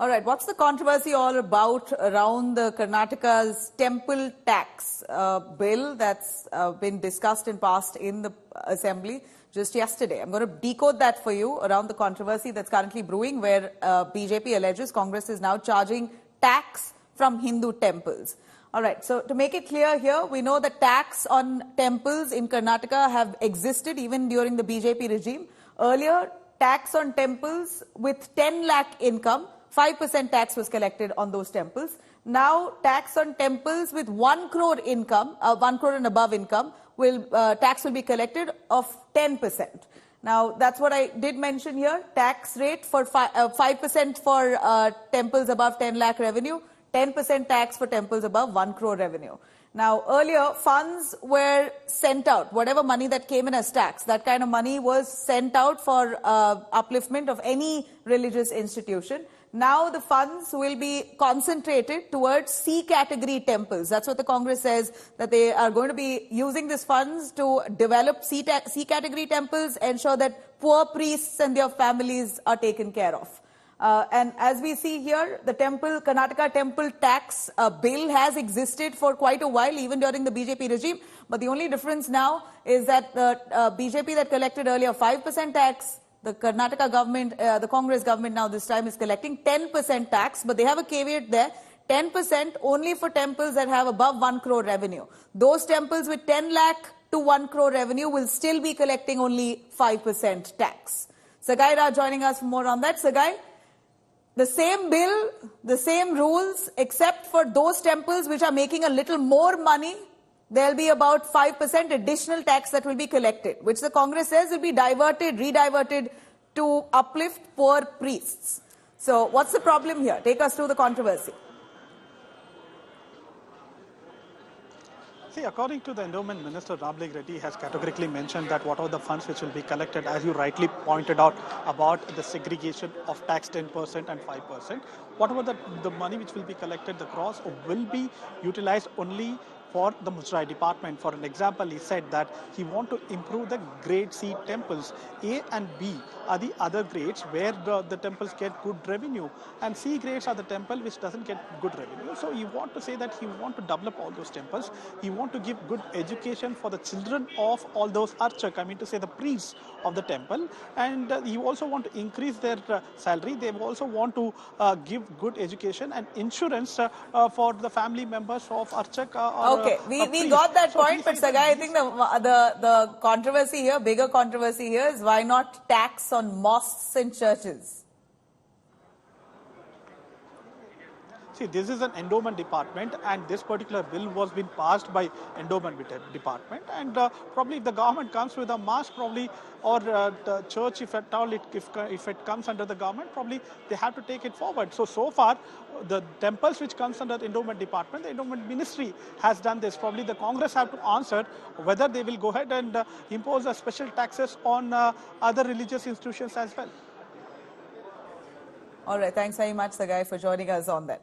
All right, what's the controversy all about around the Karnataka's temple tax bill that's been discussed and passed in the assembly just yesterday? I'm going to decode that for you around the controversy that's currently brewing, where BJP alleges Congress is now charging tax from Hindu temples. All right, so to make it clear here, we know that tax on temples in Karnataka have existed even during the BJP regime. Earlier, tax on temples with 10 lakh income, 5% tax was collected on those temples. Now, tax on temples with 1 crore income, 1 crore and above income, tax will be collected of 10%. Now, that's what I did mention here. Tax rate for 5% for temples above 10 lakh revenue, 10% tax for temples above 1 crore revenue. Now, earlier, funds were sent out. Whatever money that came in as tax, that kind of money was sent out for upliftment of any religious institution. Now, the funds will be concentrated towards C category temples. That's what the Congress says, that they are going to be using these funds to develop C category temples, ensure that poor priests and their families are taken care of. And as we see here, the Karnataka temple tax bill has existed for quite a while, even during the BJP regime. But the only difference now is that the BJP that collected earlier 5% tax, the Karnataka government, the Congress government now this time is collecting 10% tax. But they have a caveat there, 10% only for temples that have above 1 crore revenue. Those temples with 10 lakh to 1 crore revenue will still be collecting only 5% tax. Sagai Raj joining us for more on that. Sagai, the same bill, the same rules, except for those temples which are making a little more money, there'll be about 5% additional tax that will be collected, which the Congress says will be rediverted to uplift poor priests. So what's the problem here? Take us through the controversy. See, according to the Endowment Minister, Ramli Reddy has categorically mentioned that whatever the funds which will be collected, as you rightly pointed out, about the segregation of tax 10% and 5%, whatever the money which will be collected, the cross will be utilized only for the Mujrai department. For an example, he said that he wants to improve the grade C temples. A and B are the other grades where the temples get good revenue, and C grades are the temple which doesn't get good revenue. So he want to say that he want to develop all those temples. He want to give good education for the children of all those archak, I mean to say the priests of the temple, and he also want to increase their salary. They also want to give good education and insurance for the family members of archak. Okay, we got that point, but Sagai, I think the controversy here, bigger controversy here, is why not tax on mosques and churches? See, this is an endowment department, and this particular bill was being passed by endowment department. And probably if the government comes with a mosque, probably, or the church, if at all, if it comes under the government, probably they have to take it forward. So far, the temples which comes under the endowment department, the endowment ministry has done this. Probably the Congress have to answer whether they will go ahead and impose a special taxes on other religious institutions as well. All right, thanks very much, Sagai, for joining us on that.